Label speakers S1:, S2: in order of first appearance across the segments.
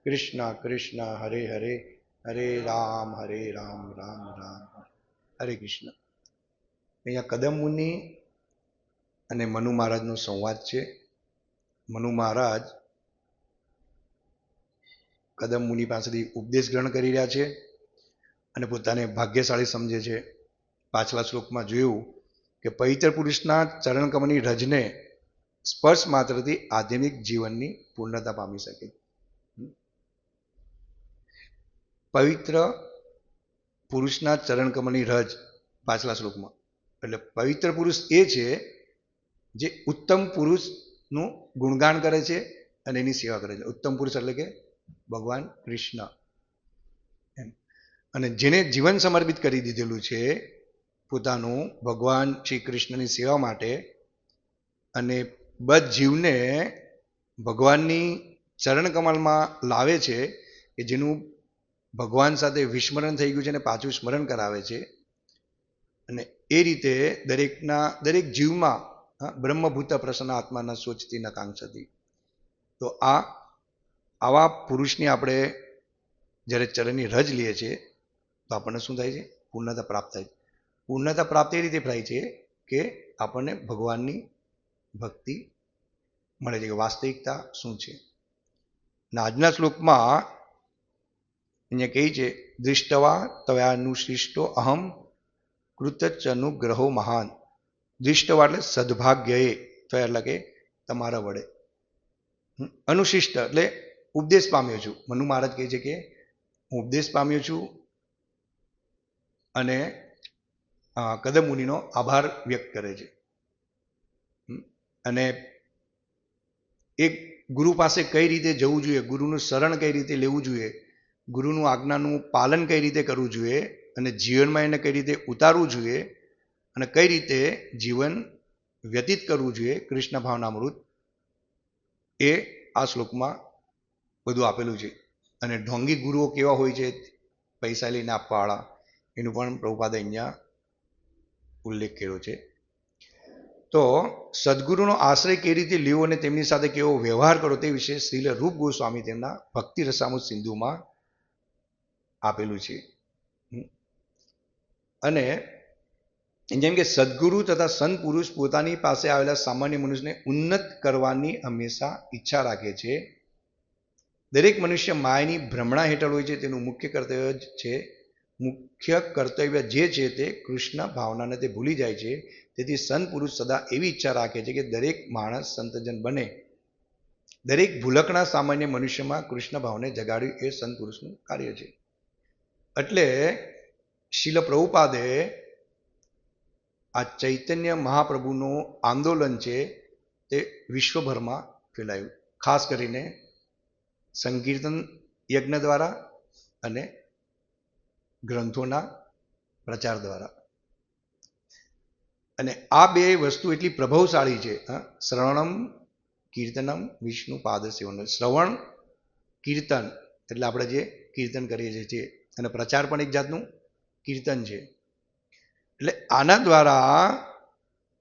S1: કૃષ્ણ કૃષ્ણ હરે હરે, હરે રામ રામ રામ હરે કૃષ્ણ. અહીંયા કદમ મુનિ અને મનુ મહારાજનો સંવાદ છે. મનુ મહારાજ કદમ મુનિ પાસેથી ઉપદેશ ગ્રહણ કરી રહ્યા છે અને પોતાને ભાગ્યશાળી સમજે છે. પાછલા શ્લોકમાં જોયું કે પવિત્ર પુરુષના ચરણકમળની રજને સ્પર્શ માત્રથી આધ્યાત્મિક જીવનની પૂર્ણતા પામી શકે. પવિત્ર પુરુષના ચરણકમળની રજ પાછલા શ્લોકમાં, એટલે પવિત્ર પુરુષ એ છે જે ઉત્તમ પુરુષનું ગુણગાન કરે છે અને એની સેવા કરે છે. ઉત્તમ પુરુષ એટલે કે ભગવાન કૃષ્ણ. અને જેને જીવન સમર્પિત કરી દીધેલું છે પોતાનું ભગવાન શ્રી કૃષ્ણની સેવા માટે, અને બધ જીવને ભગવાનની ચરણકમળમાં લાવે છે, કે જેનું ભગવાન સાથે વિસ્મરણ થઈ ગયું છે અને પાછું સ્મરણ કરાવે છે. અને એ રીતે દરેક જીવમાં બ્રહ્મભૂત પ્રસન્ન આત્માના સોચતી ન કાંક્ષતી. તો આવા પુરુષની આપણે જ્યારે ચરણની રજ લઈએ છીએ તો આપણને શું થાય છે? પૂર્ણતા પ્રાપ્ત થાય છે. પૂર્ણતા પ્રાપ્ત એ રીતે થાય છે કે આપણને ભગવાનની ભક્તિ મળે છે, કે વાસ્તવિકતા શું છે. અને આજના શ્લોકમાં અહીંયા કહે છે, દૃષ્ટવા તયાનુશિષ્ટો અહમ કૃતચનુગ્રહો મહાન. દૃષ્ટવા એટલે સદભાગ્યએ, તયા એટલે કે તમારા વડે, અનુશિષ્ટ એટલે ઉપદેશ પામ્યો છું. મનુ મહારાજ કહે છે કે હું ઉપદેશ પામ્યો છું અને કદમ મુનિનો આભાર વ્યક્ત કરે છે. અને એક ગુરુ પાસે કઈ રીતે જવું જોઈએ, ગુરુનું શરણ કઈ રીતે લેવું જોઈએ, ગુરુનું આજ્ઞાનું પાલન કઈ રીતે કરવું જોઈએ, અને જીવનમાં એને કઈ રીતે ઉતારવું જોઈએ, અને કઈ રીતે જીવન વ્યતીત કરવું જોઈએ કૃષ્ણ ભાવનામૃત, એ આ શ્લોકમાં બધું આપેલું છે. અને ઢોંગી ગુરુઓ કેવા હોય છે, પૈસા લઈને આપવાવાળા, એનું પણ પ્રભુપાદે અહીંયા ઉલ્લેખ કર્યો છે. તો સદગુરુનો આશ્રય કેવી રીતે લેવો અને તેમની સાથે કેવો વ્યવહાર કરો તે વિશે શ્રીલ રૂપ ગોસ્વામી તેમના ભક્તિ રસામૃત સિંધુમાં આપેલું છે. અને જેમ કે સદગુરુ તથા સંત પુરુષ પોતાની પાસે આવેલા સામાન્ય મનુષ્યને ઉન્નત કરવાની હંમેશા ઈચ્છા રાખે છે. દરેક મનુષ્ય માયાની ભ્રમણા હેઠળ હોય છે. તેનું મુખ્ય કર્તવ્ય જે છે તે કૃષ્ણ ભાવનાને તે ભૂલી જાય છે. તેથી સંત પુરુષ સદા એવી ઈચ્છા રાખે છે કે દરેક માણસ સંતજન બને. દરેક ભૂલકણા સામાન્ય મનુષ્યમાં કૃષ્ણ ભાવને જગાડ્યું એ સંત પુરુષનું કાર્ય છે. એટલે શીલ પ્રભુપાદે આ ચૈતન્ય મહાપ્રભુનું આંદોલન છે તે વિશ્વભરમાં ફેલાયું, ખાસ કરીને સંકીર્તન યજ્ઞ દ્વારા અને ગ્રંથોના પ્રચાર દ્વારા. અને આ બે વસ્તુ એટલી પ્રભાવશાળી છે. શ્રવણમ કીર્તનમ વિષ્ણુ પાદ સેવન. શ્રવણ કીર્તન એટલે આપણે જે કીર્તન કરીએ છીએ, અને પ્રચાર પણ એક જાતનું કીર્તન છે. એટલે આના દ્વારા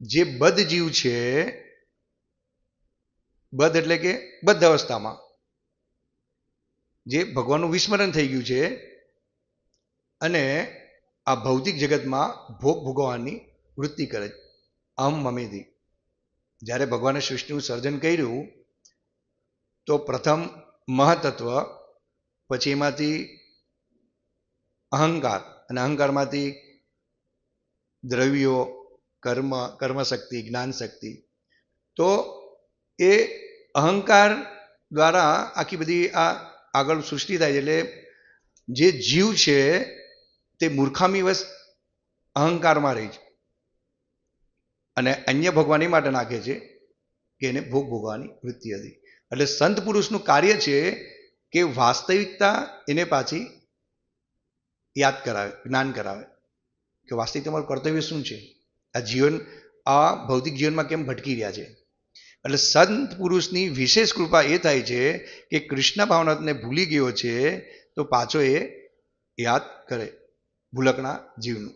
S1: જે બદ્ધ જીવ છે, બદ્ધ એટલે કે બદ્ધ અવસ્થામાં જે ભગવાનનું વિસ્મરણ થઈ ગયું છે અને આ ભૌતિક જગતમાં ભોગ ભોગવવાની વૃત્તિ કરે છે, અહમ મમેથી. જ્યારે ભગવાને સૃષ્ટિનું સર્જન કર્યું તો પ્રથમ મહતત્વ, પછી એમાંથી અહંકાર, અને અહંકારમાંથી દ્રવ્યો, કર્મશક્તિ, જ્ઞાન શક્તિ. તો એ અહંકાર દ્વારા આખી બધી આ આગળ સૃષ્ટિ થાય છે. એટલે જે જીવ છે તે મૂર્ખામીવશ અહંકારમાં રહે છે અને અન્ય ભગવાન એ માટે નાખે છે કે એને ભોગ ભોગવાની વૃત્તિ હતી. એટલે સંત પુરુષનું કાર્ય છે કે વાસ્તવિકતા એને પાછી યાદ કરાવે, જ્ઞાન કરાવે કે વાસ્તવિક તમારું કર્તવ્ય શું છે, આ જીવન, આ ભૌતિક જીવનમાં કેમ ભટકી રહ્યા છે. એટલે સંત પુરુષની વિશેષ કૃપા એ થાય છે કે કૃષ્ણ ભાવનાને ભૂલી ગયો છે તો પાછો એ યાદ કરે ભૂલકના જીવનું.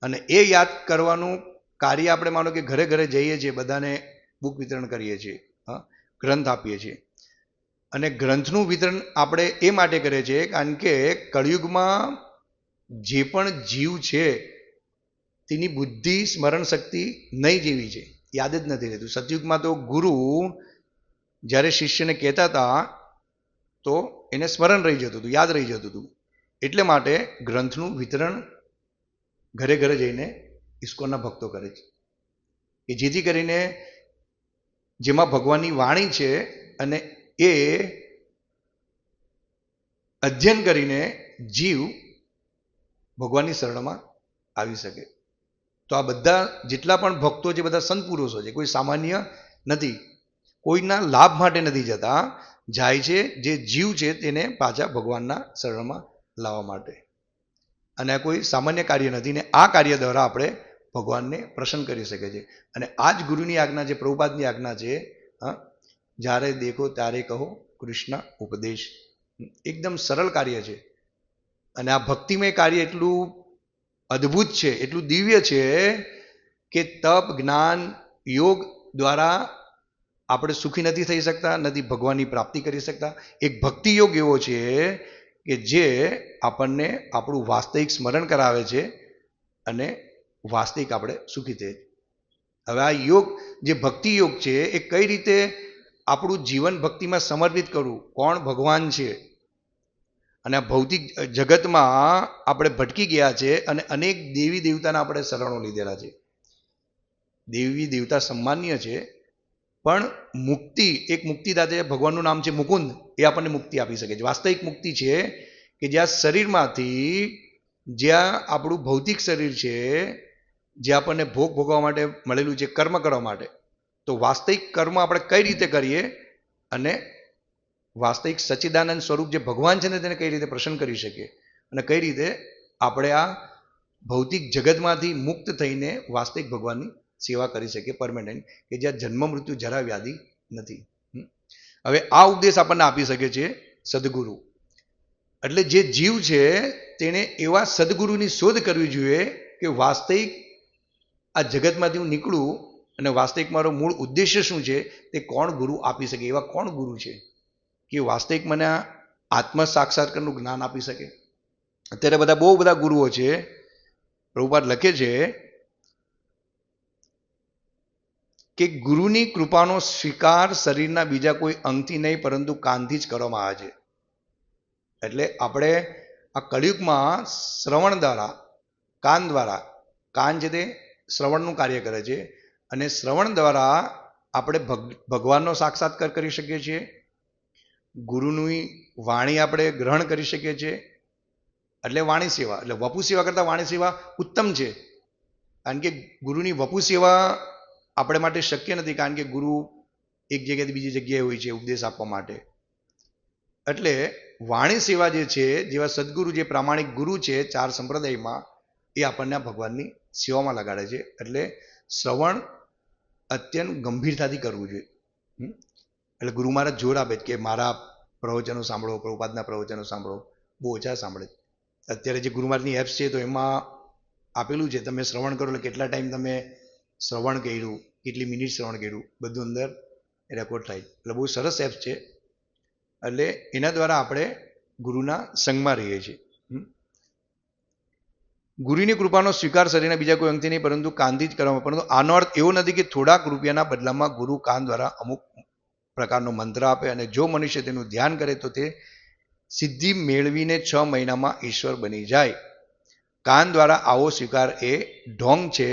S1: અને એ યાદ કરવાનું કાર્ય આપણે માનો કે ઘરે ઘરે જઈએ છીએ, બધાને બુક વિતરણ કરીએ છીએ, ગ્રંથ આપીએ છીએ, અને ગ્રંથનું વિતરણ આપણે એ માટે કરીએ છીએ કારણ કે કળિયુગમાં જે પણ જીવ છે તેની બુદ્ધિ સ્મરણ શક્તિ નહીં જેવી છે, યાદ જ નથી રહેતું. સતયુગમાં તો ગુરુ જ્યારે શિષ્યને કહેતા હતા તો એને સ્મરણ રહી જતું હતું, યાદ રહી જતું હતું. એટલે માટે ગ્રંથનું વિતરણ ઘરે ઘરે જઈને ઇસ્કોનના ભક્તો કરે છે કે જેથી કરીને જેમાં ભગવાનની વાણી છે અને એ અધ્યયન કરીને જીવ ભગવાનની શરણમાં આવી શકે. તો આ બધા જેટલા પણ ભક્તો છે બધા સંત પુરુષો છે, કોઈ સામાન્ય નથી, કોઈના લાભ માટે નથી જતા, જાય છે જે જીવ છે તેને પાછા ભગવાનના શરણમાં લાવવા માટે. અને આ કોઈ સામાન્ય કાર્ય નથી ને આ કાર્ય દ્વારા આપણે ભગવાનને પ્રસન્ન કરી શકીએ છીએ. અને આ જ ગુરુની આજ્ઞા છે, પ્રભુપાદની આજ્ઞા છે, જ્યારે દેખો ત્યારે કહો કૃષ્ણ ઉપદેશ. એકદમ સરળ કાર્ય છે અને આ ભક્તિમય કાર્ય એટલું અદ્ભુત છે, એટલું દિવ્ય છે કે તપ જ્ઞાન યોગ દ્વારા આપણે સુખી નથી થઈ શકતા, નથી ભગવાનની પ્રાપ્તિ કરી શકતા. એક ભક્તિ યોગ એવો છે કે જે આપણને આપણું વાસ્તવિક સ્મરણ કરાવે છે અને વાસ્તવિક આપણે સુખી થઈએ. હવે આ યોગ જે ભક્તિ યોગ છે એ કઈ રીતે આપણું જીવન ભક્તિમાં સમર્પિત કરવું, કોણ ભગવાન છે, અને આ ભૌતિક જગતમાં આપણે ભટકી ગયા છે અને અનેક દેવી દેવતાના આપણે શરણો લીધેલા છે. દેવી દેવતા સન્માન્ય છે પણ મુક્તિ, એક મુક્તિદાતા ભગવાનનું નામ છે મુકુંદ, એ આપણને મુક્તિ આપી શકે છે. વાસ્તવિક મુક્તિ છે કે જ્યાં શરીરમાંથી, જ્યાં આપણું ભૌતિક શરીર છે જે આપણને ભોગ ભોગવવા માટે મળેલું છે, કર્મ કરવા માટે, તો વાસ્તવિક કર્મ આપણે કઈ રીતે કરીએ અને વાસ્તવિક સચ્ચિદાનંદ સ્વરૂપ જે ભગવાન છે ને તેને કઈ રીતે પ્રસન્ન કરી શકીએ અને કઈ રીતે આપણે આ ભૌતિક જગતમાંથી મુક્ત થઈને વાસ્તવિક ભગવાનની સેવા કરી શકીએ પરમેનન્ટ, કે જ્યાં જન્મ મૃત્યુ જરા વ્યાધિ નથી. હવે આ ઉપદેશ આપણને આપી શકે છે સદગુરુ. એટલે જે જીવ છે તેને એવા સદગુરુની શોધ કરવી જોઈએ કે વાસ્તવિક આ જગતમાંથી હું નીકળું અને વાસ્તવિક મારો મૂળ ઉદ્દેશ્ય શું છે તે કોણ ગુરુ આપી શકે, એવા કોણ ગુરુ છે કે વાસ્તવિક મને આત્મ સાક્ષાત્કારનું જ્ઞાન આપી શકે. અત્યારે બધા બહુ બધા ગુરુઓ છે. પ્રભુપાદ લખે છે કે ગુરુની કૃપાનો સ્વીકાર શરીરના બીજા કોઈ અંગથી નહીં પરંતુ કાનથી જ કરવામાં આવે છે. એટલે આપણે આ કળિયુગમાં શ્રવણ દ્વારા, કાન દ્વારા, કાન છે તે શ્રવણનું કાર્ય કરે છે અને શ્રવણ દ્વારા આપણે ભગવાનનો સાક્ષાત્કાર કરી શકીએ છીએ, ગુરુની વાણી આપણે ગ્રહણ કરી શકીએ છીએ. એટલે વાણી સેવા, એટલે વપુ સેવા કરતાં વાણી સેવા ઉત્તમ છે. કારણ કે ગુરુની વપુ સેવા આપણે માટે શક્ય નથી, કારણ કે ગુરુ એક જગ્યાએથી બીજી જગ્યાએ હોય છે ઉપદેશ આપવા માટે. એટલે વાણી સેવા જે છે, જેવા સદગુરુ, જે પ્રામાણિક ગુરુ છે ચાર સંપ્રદાયમાં, એ આપણને ભગવાનની સેવામાં લગાડે છે. એટલે શ્રવણ અત્યંત ગંભીરતાથી કરવું જોઈએ. એટલે ગુરુ મહારાજ જોર આપે કે મારા પ્રવચનો સાંભળો, પ્રભુપાદના પ્રવચનો સાંભળો. બહુ ઓછા સાંભળે. અત્યારે જે ગુરુ મહારાજની એપ્સ છે તો એમાં આપેલું છે તમે શ્રવણ કરો એટલે કેટલા ટાઈમ તમે શ્રવણ કર્યું, કેટલી મિનિટ શ્રવણ કર્યું, બધું અંદર રેકોર્ડ થાય. એટલે બહુ સરસ એપ્સ છે. એટલે એના દ્વારા આપણે ગુરુના સંગમાં રહીએ છીએ. ગુરુની કૃપાનો સ્વીકાર શરીરના બીજા કોઈ અંગથી નહીં પરંતુ કાનથી જ કરવામાં. પરંતુ આનો અર્થ એવો નથી કે થોડાક રૂપિયાના બદલામાં ગુરુ કાન દ્વારા અમુક પ્રકારનો મંત્ર આપે અને જો મનુષ્ય તેનું ધ્યાન કરે તો તે સિદ્ધિ મેળવીને 6 મહિનામાં ઈશ્વર બની જાય. કાન દ્વારા આવો સ્વીકાર એ ઢોંગ છે.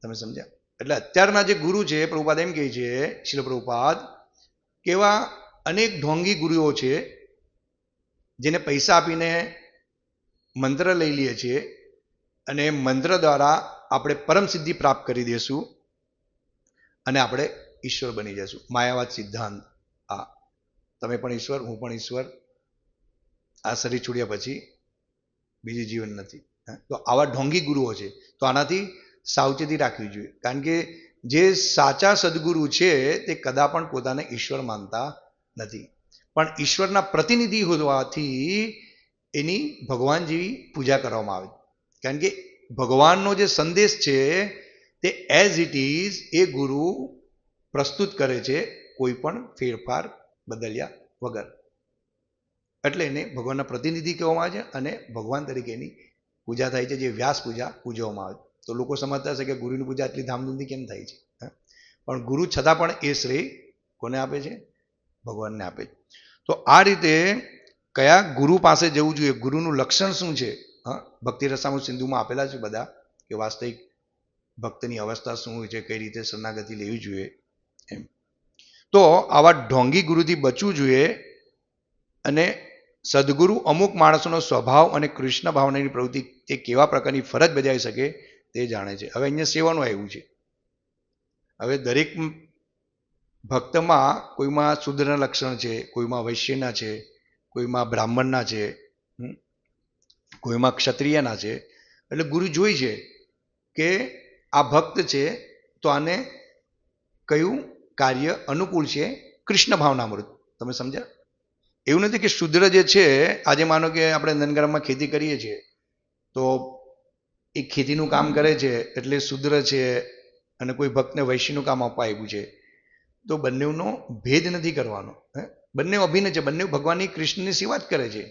S1: તમે સમજ્યા? એટલે અત્યારના જે ગુરુ છે, પ્રભુપાદ એમ કહે છે, શીલ પ્રભુપાદ, કેવા અનેક ઢોંગી ગુરુઓ છે જેને પૈસા આપીને મંત્ર લઈ લઈએ છીએ અને મંત્ર દ્વારા આપણે પરમ સિદ્ધિ પ્રાપ્ત કરી દઈશું અને આપણે ઈશ્વર બની જઈશું. માયાવાદ સિદ્ધાંત. આ તમે પણ ઈશ્વર, હું પણ ઈશ્વર, આ શરીર છોડ્યા પછી બીજું જીવન નથી. તો આવા ઢોંગી ગુરુઓ છે, તો આનાથી સાવચેતી રાખવી જોઈએ. કારણ કે જે સાચા સદગુરુ છે તે કદા પણ પોતાને ઈશ્વર માનતા નથી, પણ ઈશ્વરના પ્રતિનિધિ હોવાથી એની ભગવાન જેવી પૂજા કરવામાં આવે. કારણ કે ભગવાનનો જે સંદેશ છે તે એઝ ઇટ ઇઝ એ ગુરુ પ્રસ્તુત કરે છે, કોઈ પણ ફેરફાર બદલ્યા વગર. એટલે એને ભગવાનના પ્રતિનિધિ કહેવામાં આવે છે અને ભગવાન તરીકે એની પૂજા થાય છે, જે વ્યાસ પૂજા પૂજવામાં આવે. તો લોકો સમજતા હશે કે ગુરુની પૂજા આટલી ધામધૂમથી કેમ થાય છે, પણ ગુરુ છતાં પણ એ શ્રેય કોને આપે છે? ભગવાનને આપે છે. તો આ રીતે કયા ગુરુ પાસે જવું જોઈએ, ગુરુનું લક્ષણ શું છે, ભક્તિ રસામૃત સિંધુમાં આપેલા છે બધા, કે વાસ્તવિક ભક્તની અવસ્થા શું હોય છે, કઈ રીતે શરણાગતિ લેવી જોઈએ એમ. તો આવા ઢોંગી ગુરુથી બચવું જોઈએ. અને સદગુરુ અમુક માણસોનો સ્વભાવ અને કૃષ્ણ ભાવનાની પ્રવૃત્તિ તે કેવા પ્રકારની ફરજ બજાવી શકે તે જાણે છે. હવે અહીંયા સેવાનું આવ્યું છે. હવે દરેક ભક્તમાં કોઈમાં શુદ્રના લક્ષણ છે, કોઈમાં વૈશ્યના છે, કોઈમાં બ્રાહ્મણના છે, કોઈમાં ક્ષત્રિયના છે. એટલે ગુરુ જોઈ છે કે આ ભક્ત છે તો આને કયું કાર્ય અનુકૂળ છે, કૃષ્ણ ભાવનામૃત. તમે સમજ્યા? એવું નથી કે શુદ્ર જે છે, આજે માનો કે આપણે નંદગામમાં ખેતી કરીએ છીએ તો એ ખેતીનું કામ કરે છે એટલે શુદ્ર છે, અને કોઈ ભક્તને વૈશ્યનું કામ આપવા આવ્યું છે, તો બંનેનો ભેદ નથી કરવાનો. બંને અભિન્ન છે, બંને ભગવાનની કૃષ્ણની સેવા જ કરે છે,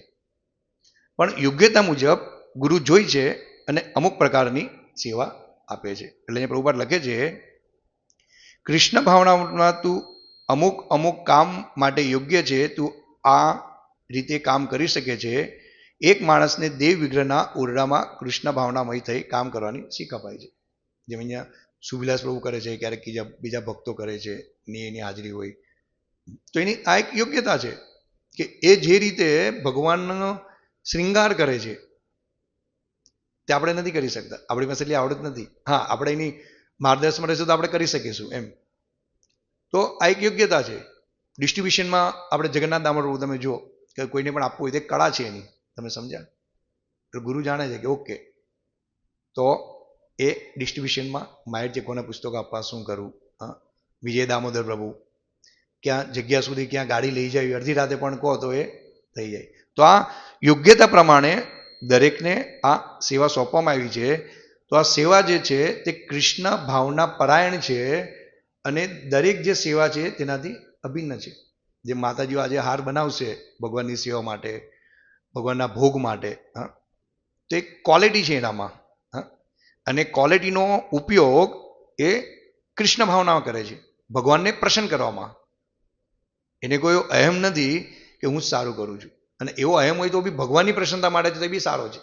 S1: પણ યોગ્યતા મુજબ ગુરુ જોઈ છે અને અમુક પ્રકારની સેવા આપે છે. એટલે અહીંયા પ્રભુપાદ લખે છે, કૃષ્ણ ભાવનામાં તું અમુક અમુક કામ માટે યોગ્ય છે, તું આ રીતે કામ કરી શકે છે. એક માણસને દેવ વિગ્રહના ઓરડામાં કૃષ્ણ ભાવનામય થઈ કામ કરવાની શીખ અપાય છે. જેમ અહીંયા સુવિલાસ પ્રભુ કરે છે, ક્યારેક બીજા ભક્તો કરે છે, એની હાજરી હોય, તો એની આ એક યોગ્યતા છે કે એ જે રીતે ભગવાનનો શ્રૃંગાર કરે છે તે આપણે નથી કરી શકતા, આપણી પાસે એટલી આવડત નથી. હા, આપણે એની માર્ગદર્શન રહેશે તો આપણે કરી શકીશું એમ. તો આ એક યોગ્યતા છે. ડિસ્ટ્રીબ્યુશનમાં આપણે જગન્નાથ દામોદર તમે જુઓ કે કોઈને પણ આપવું હોય તે કળા છે એની, તમે સમજ્યા? એટલે ગુરુ જાણે છે કે ઓકે, તો એ ડિસ્ટ્રીબ્યુશનમાં માહિર છે, કોને પુસ્તકો આપવા, શું કરવું. વિજય દામોદર પ્રભુ ક્યાં જગ્યા સુધી, ક્યાં ગાડી લઈ જાય, અડધી રાતે પણ કહો તો એ થઈ જાય. તો આ યોગ્યતા પ્રમાણે દરેકને આ સેવા સોંપવામાં આવી છે. તો આ સેવા જે છે તે કૃષ્ણ ભાવના પરાયણ છે, અને દરેક જે સેવા છે તેનાથી અભિન્ન છે. જે માતાજીઓ આજે હાર બનાવશે ભગવાનની સેવા માટે, ભગવાનના ભોગ માટે, તો એક ક્વોલિટી છે એનામાં, અને ક્વોલિટીનો ઉપયોગ એ કૃષ્ણ ભાવના કરે છે, ભગવાનને પ્રસન્ન કરવામાં. એને કોઈ અહેમ નથી કે હું જ સારું કરું છું, અને એવો અહેમ હોય તો બી ભગવાનની પ્રસન્નતા માટે છે, તો એ બી સારો છે.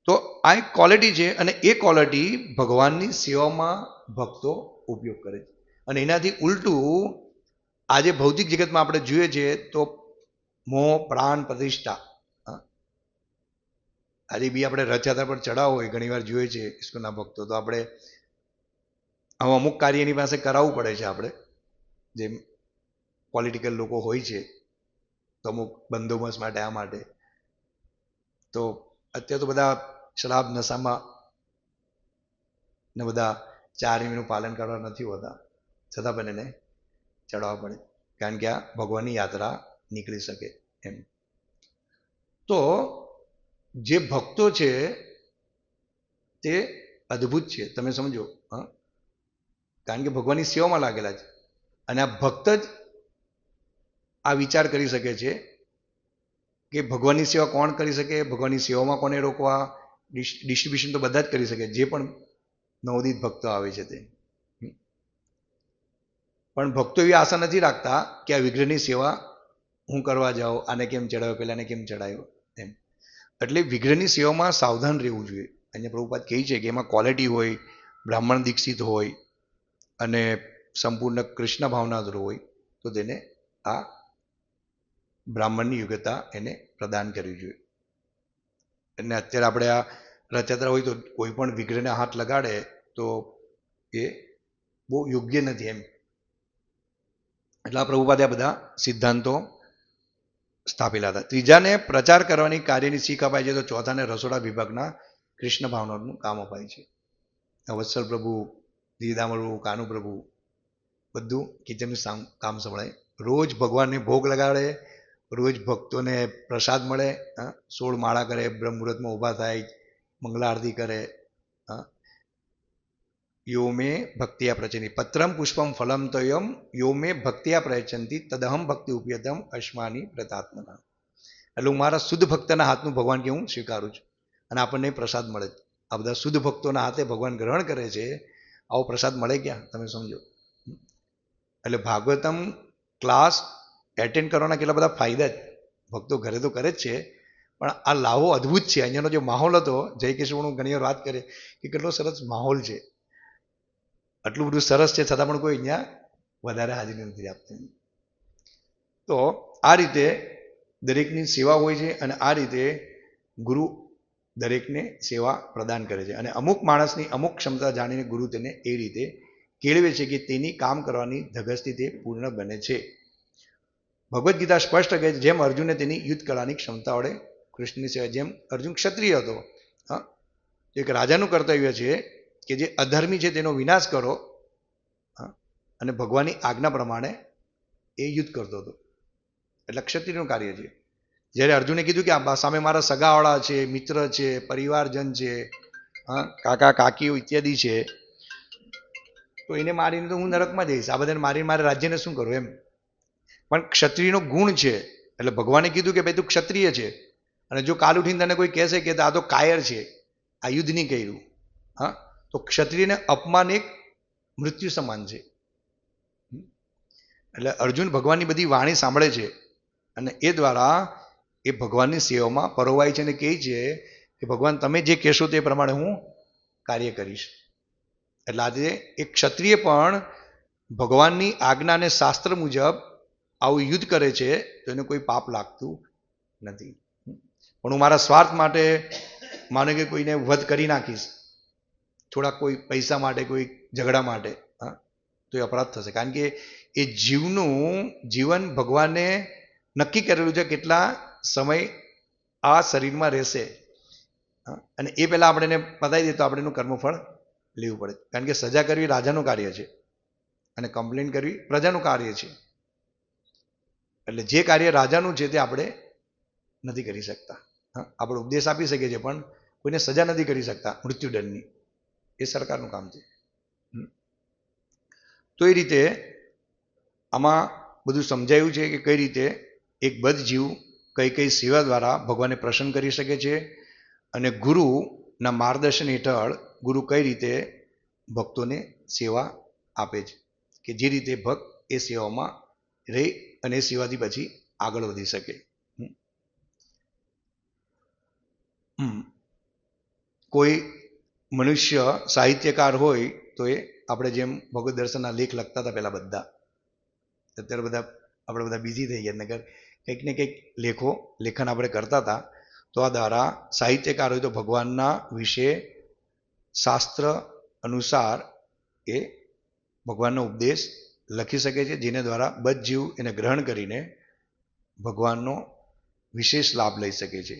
S1: તો આ એક ક્વોલિટી છે, અને એ ક્વોલિટી ભગવાનની સેવામાં ભક્તો ઉપયોગ કરે છે. અને એનાથી ઉલટું આજે ભૌતિક જગતમાં આપણે જોઈએ છીએ તો મોહ, પ્રાણ, પ્રતિષ્ઠા. આજે બી આપણે રથયાત્રા પર ચડાવો હોય, ઘણી વાર જોઈએ છે ઈશ્વરના ભક્તો, તો આપણે અમુક કાર્ય એની પાસે કરાવવું પડે છે. આપણે જેમ પોલિટિકલ લોકો હોય છે તો અમુક બંદોબસ્ત માટે, આ માટે. તો અત્યારે તો બધા શરાબ નશામાં ને બધા 4 નિયમનું પાલન કરવા નથી હોતા, છતાં પણ એને ચડાવવા પડે, કારણ કે આ ભગવાનની યાત્રા નીકળી શકે એમ. તો જે ભક્તો છે તે અદ્ભુત છે, તમે સમજો. કારણ કે ભગવાનની સેવામાં લાગેલા છે, અને આ ભક્ત જ આ વિચાર કરી શકે છે કે ભગવાનની સેવા કોણ કરી શકે, ભગવાનની સેવામાં કોને રોકવા. ડિસ્ટ્રીબ્યુશન તો બધા જ કરી શકે, જે પણ નવોદિત ભક્તો આવે છે તે. પણ ભક્તો એવી આશા નથી રાખતા કે આ વિગ્રહની સેવા હું કરવા જાઉં, આને કેમ ચડાવ્યો, પેલાને કેમ ચડાવ્યો એમ. એટલે વિગ્રહની સેવામાં સાવધાન રહેવું જોઈએ. અહીંયા પ્રભુપાદ કહે છે કે એમાં ક્વોલિટી હોય, બ્રાહ્મણ દીક્ષિત હોય અને સંપૂર્ણ કૃષ્ણ ભાવના હોય, તો તેને આ બ્રાહ્મણની યોગ્યતા એને પ્રદાન કરવી જોઈએ. અને અત્યારે આપણે આ રથયાત્રા હોય તો કોઈ પણ વિગ્રહને હાથ લગાડે તો એ બહુ યોગ્ય નથી એમ. એટલે આ પ્રભુપાદે આ બધા સિદ્ધાંતો સ્થાપેલા હતા. ત્રીજાને પ્રચાર કરવાની કાર્યની શીખ અપાય છે, તો ચોથાને રસોડા વિભાગના કૃષ્ણ ભાવનાનું કામ અપાય છે. વત્સલ પ્રભુ, ધીરદામર પ્રભુ, કાનુ પ્રભુ બધું કિચનનું કામ સંભળાય. રોજ ભગવાનને ભોગ લગાડે, રોજ ભક્તોને પ્રસાદ મળે, 16 માળા કરે, બ્રહ્મ મુહૂર્તમાં ઊભા થાય, મંગલા આરતી કરે, યો મે ભક્તિયા પ્રચંતી પત્રમ પુષ્પમ ફલમ તોયમ યો મે ભક્તિયા પ્રયચંતી તદહમ ભક્તિ ઉપયતમ અશ્માની પ્રતાત્મના. એટલે હું મારા શુદ્ધ ભક્તના હાથનું ભગવાન કે હું સ્વીકારું છું અને આપણને પ્રસાદ મળે. આ બધા શુદ્ધ ભક્તોના હાથે ભગવાન ગ્રહણ કરે છે. આવો પ્રસાદ મળે ક્યાં? તમે સમજો. એટલે ભાગવતમ ક્લાસ એટેન્ડ કરવાના કેટલા બધા ફાયદા જ ભક્તો ઘરે તો કરે જ છે, પણ આ લાવો અદ્ભુત છે. અહીંયાનો જે માહોલ હતો, જય કેશવનું ઘણી વાર વાત કરે કે કેટલો સરસ માહોલ છે, આટલું બધું સરસ છે, છતાં પણ કોઈ અહીંયા વધારે હાજરી નથી આપતું. તો આ રીતે દરેકની સેવા હોય છે અને આ રીતે ગુરુ દરેકને સેવા પ્રદાન કરે છે. અને અમુક માણસની અમુક ક્ષમતા જાણીને ગુરુ તેને એ રીતે કેળવે છે કે તેની કામ કરવાની ધગશથી તે પૂર્ણ બને છે. ભગવદ્ ગીતા સ્પષ્ટ કહે છે, જેમ અર્જુને તેની યુદ્ધ કળાની ક્ષમતા વડે કૃષ્ણની સેવા, જેમ અર્જુન ક્ષત્રિય હતો, એક રાજાનું કર્તવ્ય છે કે જે અધર્મી છે તેનો વિનાશ કરો, અને ભગવાનની આજ્ઞા પ્રમાણે એ યુદ્ધ કરતો હતો. એટલે ક્ષત્રિયનું કાર્ય છે. જ્યારે અર્જુને કીધું કે આ સામે મારા સગાવાળા છે, મિત્ર છે, પરિવારજન છે, કાકા કાકીઓ ઇત્યાદિ છે, તો એને મારીને તો હું નરકમાં જઈશ, આ બધાને મારીને મારે રાજ્યને શું કરું એમ. પણ ક્ષત્રિયનો ગુણ છે, એટલે ભગવાને કીધું કે ભાઈ તું ક્ષત્રિય છે, અને જો કાલ ઉઠીને તને કોઈ કહેશે કે આ તો કાયર છે, આ યુદ્ધ નહીં કર્યું, તો ક્ષત્રિયને અપમાન એક મૃત્યુ સમાન છે. એટલે અર્જુન ભગવાનની બધી વાણી સાંભળે છે અને એ દ્વારા એ ભગવાનની સેવામાં પરોવાય છે અને કહે છે કે ભગવાન તમે જે કહેશો તે પ્રમાણે હું કાર્ય કરીશ. એટલે આજે એક ક્ષત્રિય પણ ભગવાનની આજ્ઞા અને શાસ્ત્ર મુજબ આવું યુદ્ધ કરે છે તો એને કોઈ પાપ લાગતું નથી. પણ હું મારા સ્વાર્થ માટે માનો કે કોઈને વધ કરી નાખીશ, થોડા કોઈ પૈસા માટે, કોઈ ઝઘડા માટે, તો એ અપરાધ થશે. કારણ કે એ જીવન ભગવાને નક્કી કરેલું છે કેટલા સમય આ શરીરમાં રહેશે, અને એ પહેલાં આપણે એને બતાવી દઈએ તો આપણે એનું કર્મફળ લેવું પડે. કારણ કે સજા કરવી રાજાનું કાર્ય છે અને કમ્પ્લેન કરવી પ્રજાનું કાર્ય છે. એટલે જે કાર્ય રાજાનું છે તે આપણે નથી કરી શકતા. આપણે ઉપદેશ આપી શકીએ છીએ પણ કોઈને સજા નથી કરી શકતા મૃત્યુદંડની, એ સરકારનું કામ છે. તો એ રીતે આમાં બધું સમજાયું છે કે કઈ રીતે એક બદ્ધ જીવ કઈ કઈ સેવા દ્વારા ભગવાનને પ્રસન્ન કરી શકે છે, અને ગુરુના માર્ગદર્શન હેઠળ ગુરુ કઈ રીતે ભક્તોને સેવા આપે છે, કે જે રીતે ભક્ત એ સેવામાં રહી અને એ સેવાથી પછી આગળ વધી શકે. કોઈ મનુષ્ય સાહિત્યકાર હોય તો એ આપણે જેમ ભગવદ દર્શનના લેખ લખતા હતા પહેલા બધા, અત્યારે આપણે બધા બિઝી થઈ ગયા, નગર કંઈક ને કંઈક લેખન આપણે કરતા હતા. તો આ દ્વારા સાહિત્યકાર હોય તો ભગવાનના વિશે શાસ્ત્ર અનુસાર એ ભગવાનનો ઉપદેશ લખી શકે છે, જેને દ્વારા બદ્ધ જીવ એને ગ્રહણ કરીને ભગવાનનો વિશેષ લાભ લઈ શકે છે.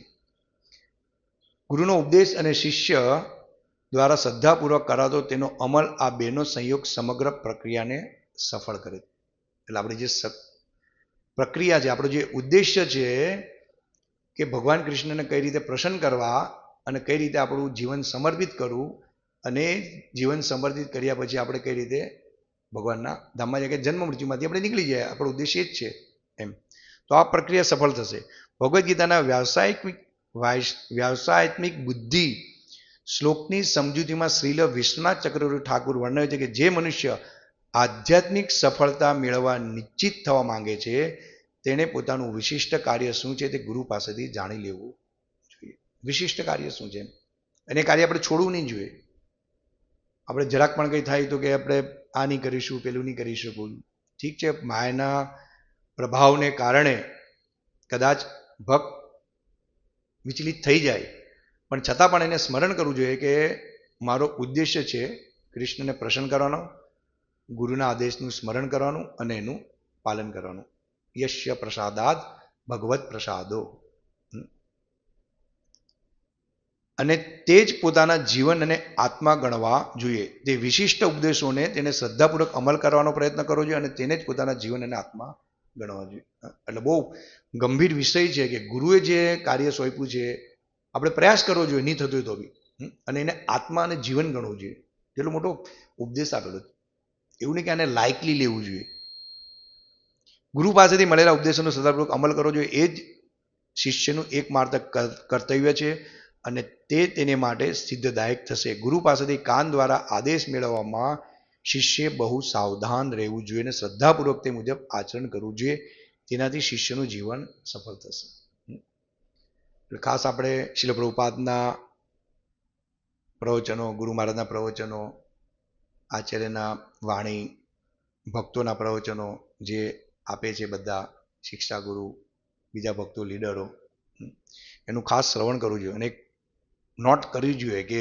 S1: ગુરુનો ઉપદેશ અને શિષ્ય દ્વારા શ્રદ્ધાપૂર્વક કરાતો તેનો અમલ, આ બેનો સંયોગ સમગ્ર પ્રક્રિયાને સફળ કરે. એટલે આપણી જે પ્રક્રિયા છે, આપણો જે ઉદ્દેશ્ય છે કે ભગવાન કૃષ્ણને કઈ રીતે પ્રસન્ન કરવા અને કઈ રીતે આપણું જીવન સમર્પિત કરવું, અને જીવન સમર્પિત કર્યા પછી આપણે કઈ રીતે ભગવાનના ધામમાં જાય કે જન્મ મૃત્યુમાંથી આપણે નીકળી જાય, આપણો ઉદ્દેશ્ય જ છે એમ. તો આ પ્રક્રિયા સફળ થશે. ભગવદ્ ગીતાના વ્યાવસાયિક બુદ્ધિ શ્લોકની સમજૂતીમાં શ્રીલ વિશ્વનાથ ચક્રવર્તી ઠાકુર વર્ણવે છે કે જે મનુષ્ય આધ્યાત્મિક સફળતા મેળવવા નિશ્ચિત થવા માંગે છે તેણે પોતાનું વિશિષ્ટ કાર્ય શું છે તે ગુરુ પાસેથી જાણી લેવું જોઈએ. વિશિષ્ટ કાર્ય શું છે અને એ કાર્ય આપણે છોડવું નહીં જોઈએ. આપણે જરાક પણ કંઈ થાય તો કે આપણે આ નહીં કરીશું, પેલું નહીં કરીશું. ઠીક છે, માયાના પ્રભાવને કારણે કદાચ ભક્ત વિચલિત થઈ જાય, પણ છતાં પણ એને સ્મરણ કરવું જોઈએ કે મારો ઉદ્દેશ્ય છે કૃષ્ણને પ્રસન્ન કરવાનો, ગુરુના આદેશનું સ્મરણ કરવાનું અને એનું પાલન કરવાનું. યશ્ય પ્રસાદાદ ભગવત પ્રસાદો. અને તે જ પોતાના જીવન અને આત્મા ગણવા જોઈએ. તે વિશિષ્ટ ઉપદેશોને તેને શ્રદ્ધાપૂર્વક અમલ કરવાનો પ્રયત્ન કરવો જોઈએ અને તેને જ પોતાના જીવન અને આત્મા ગણવા જોઈએ. એટલે બહુ ગંભીર વિષય છે કે ગુરુએ જે કાર્ય સોંપ્યું છે આપણે પ્રયાસ કરવો જોઈએ, નહીં થતું હોય તો બી, અને એને આત્મા અને જીવન ગણવું જોઈએ. કેટલો મોટો ઉપદેશ આપેલો. એવું નહીં કે આને લાઇકલી લેવું જોઈએ. ગુરુ પાસેથી મળેલા ઉપદેશોનો સદાપૂર્વક અમલ કરવો જોઈએ, એ જ શિષ્યનું એકમાત્ર કર્તવ્ય છે અને તે તેને માટે સિદ્ધદાયક થશે. ગુરુ પાસેથી કાન દ્વારા આદેશ મેળવવામાં શિષ્ય બહુ સાવધાન રહેવું જોઈએ અને શ્રદ્ધાપૂર્વક તે મુજબ આચરણ કરવું જોઈએ. તેનાથી શિષ્યનું જીવન સફળ થશે. ખાસ આપણે શીલ પ્રભુપાદના પ્રવચનો, ગુરુ મહારાજના પ્રવચનો, આચાર્યના વાણી, ભક્તોના પ્રવચનો જે આપે છે બધા શિક્ષા ગુરુ, બીજા ભક્તો, લીડરો, એનું ખાસ શ્રવણ કરવું જોઈએ અને નોટ કરવી જોઈએ કે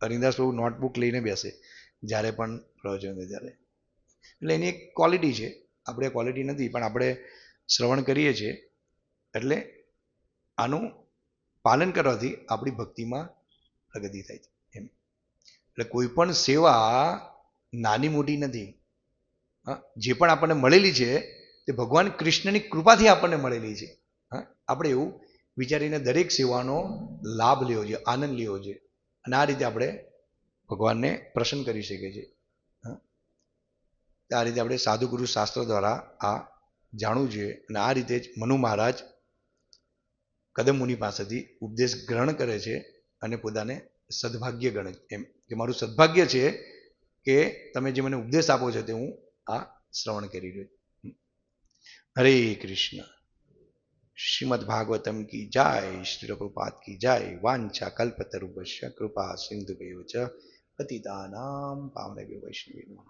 S1: હરિદાસ પ્રભુ નોટબુક લઈને બેસે જ્યારે પણ પ્રવચન ત્યારે. એટલે એની એક ક્વોલિટી છે. આપણે ક્વોલિટી નથી, પણ આપણે શ્રવણ કરીએ છીએ એટલે આનું પાલન કરવાથી આપણી ભક્તિમાં પ્રગતિ થાય છે એમ. એટલે કોઈ પણ સેવા નાની મોટી નથી. જે પણ આપણને મળેલી છે તે ભગવાન કૃષ્ણની કૃપાથી આપણને મળેલી છે. આપણે એવું વિચારીને દરેક સેવાનો લાભ લેવો જોઈએ, આનંદ લેવો જોઈએ અને આ રીતે આપણે ભગવાનને પ્રસન્ન કરી શકીએ છીએ. આ રીતે આપણે સાધુ ગુરુ શાસ્ત્ર દ્વારા આ જાણવું જોઈએ અને આ રીતે જ મનુ મહારાજ કદમ મુનિ પાસેથી ઉપદેશ ગ્રહણ કરે છે અને પોતાને સદભાગ્ય ગણે એમ કે મારું સદભાગ્ય છે કે તમે જે મને ઉપદેશ આપો છો તે હું આ શ્રવણ કરી રહ્યો છું. હરે કૃષ્ણ. શ્રીમદ ભાગવતમ કી જય, શ્રી પ્રભુપાદ કી જય. વાંછા કલ્પતરુભ્યશ્ચ કૃપા સિંધુભ્યો ચ પતિતાનાં પાવનેભ્યો વૈષ્ણવેભ્યો.